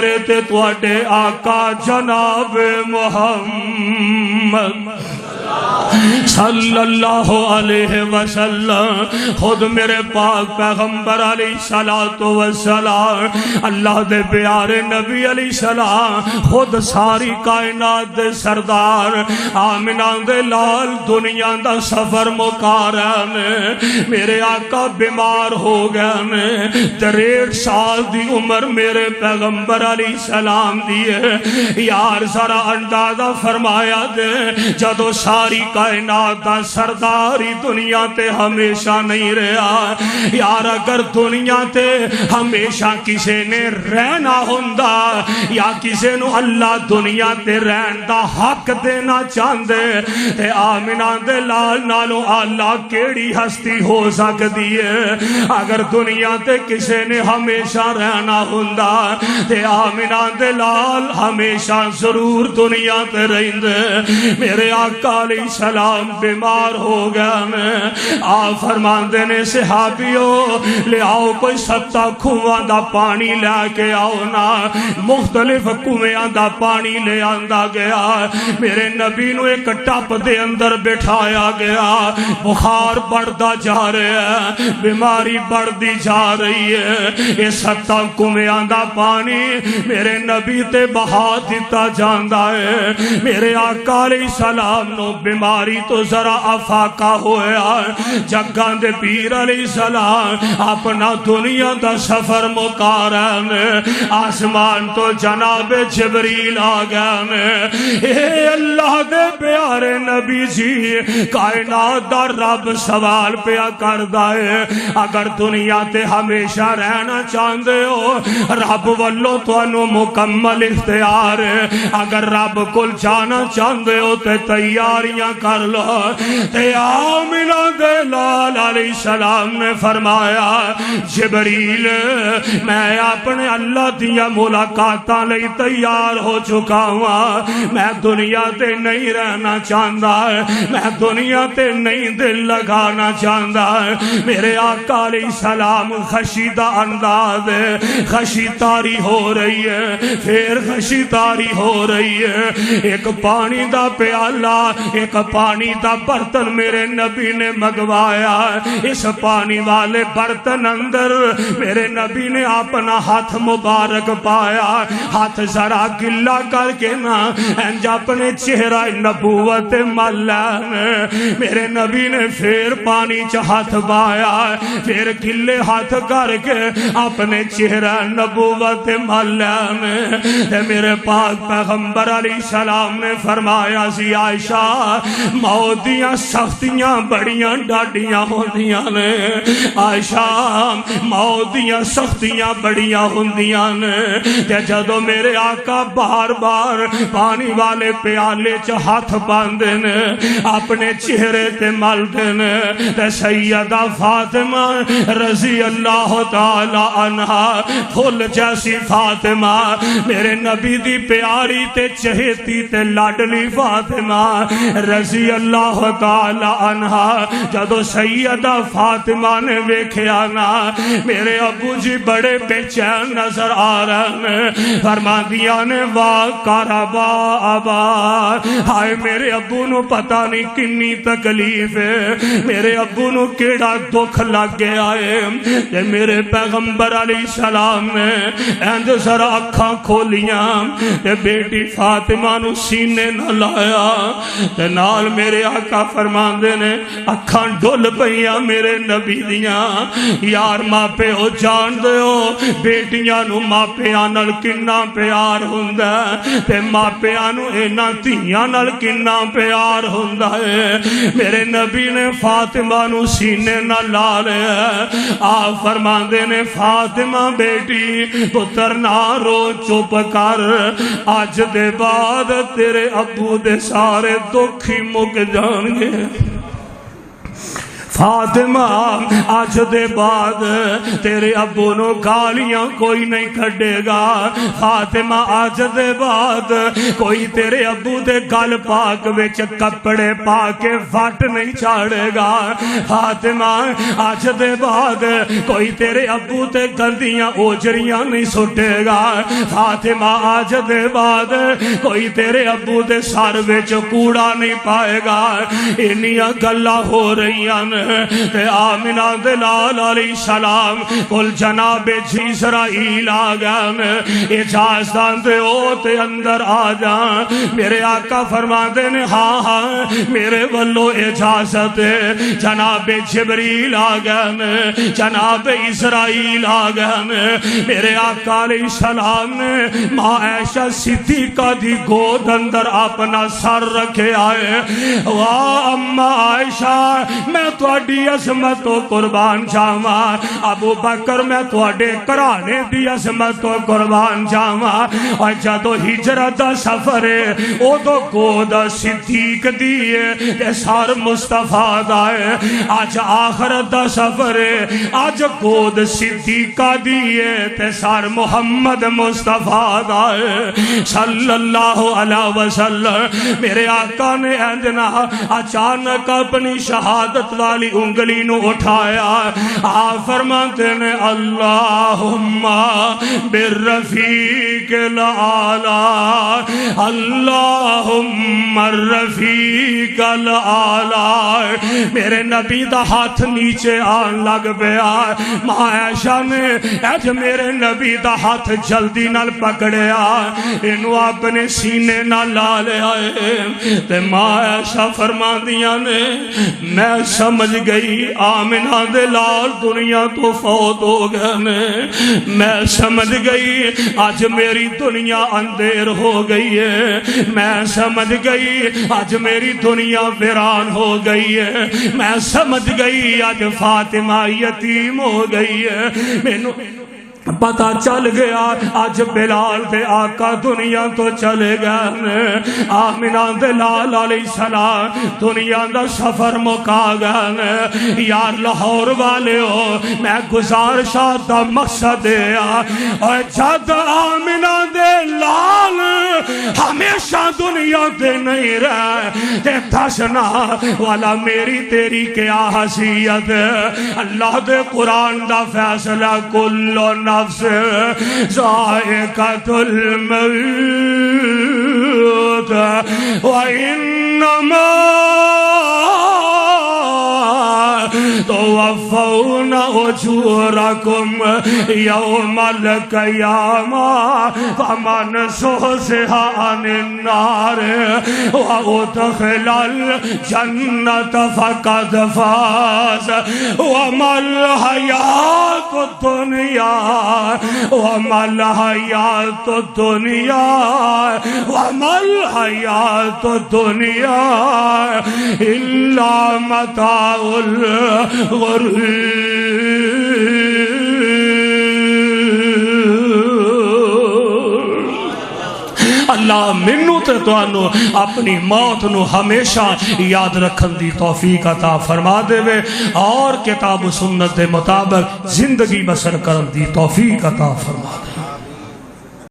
میرے تے تواڈے آقا جناب محمد صلی اللہ علیہ وسلم خود میرے پاک پیغمبر علیہ الصلوۃ والسلام اللہ دے پیارے نبی علیہ السلام خود ساری کائنات دے سردار آمنہ دے لال دنیا دا سفر مقارن میرے آقا بیمار ہو گئے 63 سال دی عمر میرے پیغمبر علیہ السلام دیے یار ذرا اندازہ فرمایا دے جدو ساری کائنات دا سرداری دنیا تے ہمیشہ نہیں رہا یار اگر دنیا تے ہمیشہ کسے نے رہنا ہوندا یا کسے نو اللہ دنیا تے رہن دا حق دینا چاندے تے آمنہ دے لال نالو اللہ کیڑی ہستی ہو سکتی ہے اگر دنیا تے کسے نے ہمیشہ رہنا ہوندا تے آمنہ دے لال ہمیشہ ضرور دنیا تے رہندے میرے آقا علیہ السلام بیمار ہو گئے آپ فرماندے نے صحابیوں لے آؤ کوئی 7 کھواں دا پانی لے کے آؤ نا مختلف کھویاں دا پانی لے آندا گیا میرے نبی نو ایک ٹپ دے اندر بٹھایا گیا بخار بڑھدا جا رہا ہے بیماری بڑھدی جا رہی ہے یہ 7 کھویاں دا پانی میرے نبی تے بہا دیتا جاندا ہے میرے آقا علیہ السلام نو بیماری تو ذرا افاقہ ہویا جگاں دے پیر علیہ السلام اپنا دنیا دا سفر مقارن آسمان تو جناب جبریل آگئے اے اللہ دے پیارے نبی جی کائنات دا رب سوال پیا کر دائے اگر دنیا تے ہمیشہ رہنا چاندے ہو رب والو تو انو مکمل اختیار اگر رب کل جانا چاندے ہو تے تیاریاں کر لو تے آمنہ دے لال علیہ السلام نے فرمایا جبریل میں اپنے اللہ دیا ملاقاتاں لئی تیار ہو چکا ہوں میں دنیا تے نہیں رہنا چاہتا میں دنیا تے نہیں دل لگانا چاہتا میرے آقا علیہ السلام خشیدہ انداز خشی تاری ہو رہی ہے پھر خشی تاری ہو رہی ہے ایک پانی دا پیالہ ایک پانی دا برتن میرے نبی نے مگوایا اس پانی والے برتن اندر میرے نبی نے اپنا ہاتھ مبارک پایا ہاتھ ذرا گلا کر کے نا انج اپنے چہرہ نبوت ملان میرے نبی نے پھر پانی چ ہاتھ پایا پھر گلے ہاتھ کر کے اپنے چہرہ نبوت ملان میرے پاک پیغمبر علیہ السلام نے فرمایا سی عائشہ موت دیاں سختیاں بڑیاں ڈاڈیاں ہوندیاں نے عائشہ موت دیاں سختیاں بڑیاں ہوندیاں نے جدو میرے آقا بار بار پانی والے پیالے چ ہاتھ باندھے نے اپنے چہرے تے ملتے نے تے سیدہ فاطمہ رضی اللہ تعالی عنہا پھول جیسی فاطمہ میرے نبی دی پیاری تے چہیتی تے لاڈلی فاطمہ رضی اللہ تعالی عنہا جدو سیدہ فاطمہ نے ویکھیا نا میرے ابو جی بڑے بے چین نظر آ رہے ہیں فرماندیاں نے واہ کارابا آبا ہائے میرے ابو نو پتہ نہیں کنی تکلیف ہے میرے ابو نو کیڑا دکھ لگ گیا ہے تے میرے پیغمبر علیہ السلام نے اند ذرا اکھاں کھولیاں تے بیٹی فاطمہ نو سینے نہ لایا تے نال میرے آقا فرماندے نے اکھاں ڈول پئیاں میرے نبی دیاں یار ماں پہ ہو جان دے ہو بیٹیاں نو ماں پیاں نال کنا پیار ہوندا تے ماں پیاں نو انہاں دھیاں نال کنا پیار ہوندا ہے میرے نبی نے فاطمہ نو سینے نہ لا لیا آپ فرماندے نے فاطمہ بیٹی پتر نہ رو چپ کر اج دے بعد تیرے ابو دے سارے دکھ ہی مک جان گے فاطمہ آج دے بعد تیرے ابو نو گالیاں کوئی نہیں کھڑے گا، فاطمہ آج دے بعد کوئی تیرے ابو دے گل پاک وچ کپڑے پا کے فٹ نہیں چاڑے گا، فاطمہ آج دے بعد کوئی تیرے ابو تے گندیاں اوجریاں نہیں سٹے گا، فاطمہ آج دے بعد کوئی تیرے ابو دے سر وچ کوڑا نہیں پائے گا۔ انیاں گلاں ہو رہیاں تے آمنہ دے لال علیہ السلام کل جناب جسرائیل آ گئے، اجازت دے او تے اندر آ جا۔ میرے آقا فرماتے نے ہاں ہاں میرے ولو اجازت ہے۔ جناب جبریل آ گئے، جناب اسرائیل آ گئے، میرے آقا علیہ السلام نے ماں عائشہ صدیقہ دی گود اندر اپنا سر رکھے آئے، واہ اماں عائشہ میں تواڈی عظمت تو قربان جاواں، ابو بکر میں تواڈے گھرانے دی عظمت تو قربان جاواں، اور جدو ہجرت دا سفر ہے ادو گود صدیق دی ہے تے سر مصطفیٰ دا ہے، آج آخرت دا سفر ہے آج گود صدیقہ دی ہے تے سر محمد مصطفیٰ دا ہے صلی اللہ علیہ وسلم۔ میرے آقا نے اندنا اچانک اپنی شہادت والی انگلی نو اٹھایا، آپ فرماتے نے اللہم بالرفیق الاعلی، اللہم الرفیق الاعلی۔ میرے نبی دا ہاتھ نیچے آن لگ پیا، ماں عائشہ نے اج میرے نبی دا ہاتھ جلدی نال پکڑیا، انہوں اپنے سینے نہ لا لے آئے تے ماں عائشہ فرما دیا نے میں سمجھ گئی آمنہ دے لال دنیا تو فوت ہو گئے نے، میں سمجھ گئی آج میری دنیا اندھیر ہو گئی ہے، میں سمجھ گئی آج میری دنیا ویران ہو گئی ہے، میں سمجھ گئی آج فاطمہ یتیم ہو گئی ہے۔ مینوں پتہ چل گیا آج بلال دے آقا دنیا تو چلے گئے، آمنہ دے لال علیہ السلام دنیا دا سفر مکا گئے۔ یار لاہور والے ہو میں گزارشات دا مقصد ہے اور جد آمنہ دے لال ہمیشہ دنیا دے نہیں رہے تے دسنا والا میری تیری کیا حیثیت، اللہ دے قرآن دا فیصلہ کل نفس ذائقۃ الموت وإنما توفون أجوركم يوم القيامة فمن زحزح عن النار وأدخل الجنة فقد فاز وما الحياة الدنيا وما الحياة الدنيا وما الحياة الدنيا إلا متاع اللہ منو تے توانو اپنی موت نو ہمیشہ یاد رکھن دی توفیق عطا فرما دے وے اور کتاب و سنت دے مطابق زندگی بسر کرن دی توفیق عطا فرما دے۔